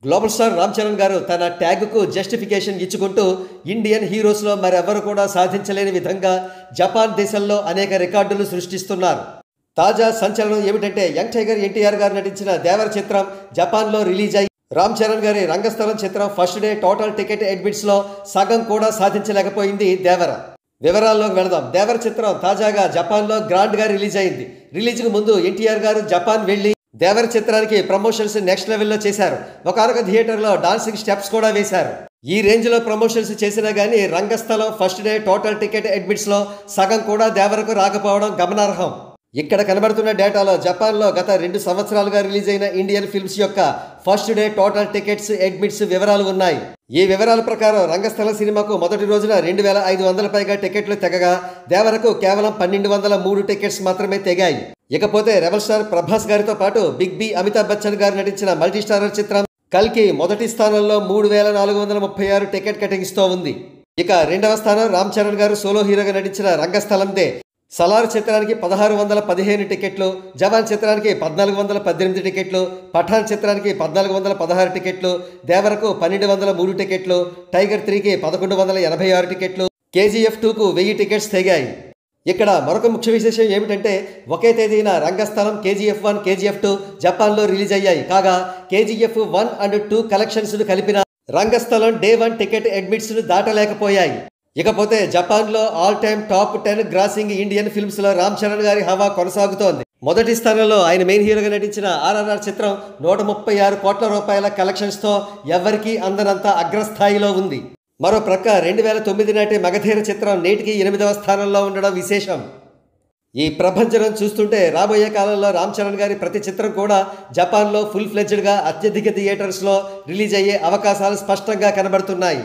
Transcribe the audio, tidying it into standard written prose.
Global star Ram Charan గారు తన ట్యాగ్కు justification ఇచ్చుకుంటూ ఇండియన్ హీరోస్లో మరెవరు కూడా సాధించలేని విధంగా జపాన్ దేశంలో అనేక రికార్డులు సృష్టిస్తున్నారు. తాజా సంచలనం ఏమిటంటే యంగ్ టైగర్ ఎన్టీఆర్ గారు నటించిన దేవర చిత్రం జపాన్లో రిలీజ్ అయ్యి రామ్ చరణ్ గారి రంగస్థలం చిత్రం ఫస్ట్ డే టోటల్ టికెట్ అడ్మిట్స్లో సగం కూడా సాధించలేకపోయింది దేవర. వివరాల్లోకి వెళదాం. దేవర చిత్రం తాజాగా జపాన్లో గ్రాండ్గా రిలీజ్ అయింది. రిలీజ్కు ముందు ఎన్టీఆర్ గారు జపాన్ వెళ్లి దేవర చిత్రానికి ప్రమోషన్స్ నెక్స్ట్ లెవెల్లో చేశారు. ఒకనొక థియేటర్లో డాన్సింగ్ స్టెప్స్ కూడా వేశారు. ఈ రేంజ్లో ప్రమోషన్స్ చేసినా కానీ రంగస్థలం ఫస్ట్ డే టోటల్ టికెట్ అడ్మిట్స్లో సగం కూడా దేవరకు రాకపోవడం గమనార్హం. ఇక్కడ కనబడుతున్న డేటాలో జపాన్లో గత 2 సంవత్సరాలుగా రిలీజ్ అయిన ఇండియన్ ఫిల్మ్స్ యొక్క first day total tickets admits వివరాలు ఉన్నాయి. ఈ వివరాల ప్రకారం రంగస్థలం సినిమాకు మొదటి రోజున 2500 పైగా టికెట్లు తెగగా దేవరకు కేవలం 1203 టికెట్స్ మాత్రమే తెగాయి. ఇకపోతే రెబల్ స్టార్ ప్రభాస్ గారితో పాటు బిగ్ బి అమితాబ్ బచ్చన్ గారు నటించిన మల్టీస్టారర్ చిత్రం కల్కి మొదటి స్థానంలో 3436 టికెట్ కటింగ్స్తో ఉంది. ఇక రెండవ స్థానం రామ్ చరణ్ గారు సోలో హీరోగా నటించిన రంగస్థలందే. సలార్ చిత్రానికి 1615 టికెట్లు, జవాన్ చిత్రానికి 1418 టికెట్లు, పఠాన్ చిత్రానికి 1416 టికెట్లు, దేవరకు 1203 టికెట్లు, టైగర్ 3కి 1186 టికెట్లు, కేజీఎఫ్ 2కు 1000 టికెట్స్ తెగాయి. ఇక్కడ మరొక ముఖ్య విశేషం ఏమిటంటే ఒకే తేదీన రంగస్థలం కేజీఎఫ్ 1, కేజీఎఫ్ 2 జపాన్లో రిలీజ్ అయ్యాయి. కాగా కేజీఎఫ్ 1 అండ్ 2 కలెక్షన్స్ను కలిపిన రంగస్థలం డే 1 టికెట్ అడ్మిట్స్ను దాటలేకపోయాయి. ఇకపోతే జపాన్లో all time top 10 grossing Indian ఫిల్మ్స్లో రామ్ చరణ్ గారి హవా కొనసాగుతోంది. మొదటి స్థానంలో ఆయన మెయిన్ హీరోగా నటించిన ఆర్ఆర్ఆర్ చిత్రం 136 కోట్ల రూపాయల కలెక్షన్స్తో ఎవరికీ అందనంత అగ్రస్థాయిలో ఉంది. మరో ప్రక్క 2009 నాటి మగధీర చిత్రం నేటికి 8వ స్థానంలో ఉండడం విశేషం. ఈ ప్రభంజనం చూస్తుంటే రాబోయే కాలంలో రామ్ చరణ్ గారి ప్రతి చిత్రం కూడా జపాన్లో ఫుల్ ఫ్లెడ్జ్డ్గా అత్యధిక థియేటర్స్లో రిలీజ్ అయ్యే అవకాశాలు స్పష్టంగా కనబడుతున్నాయి.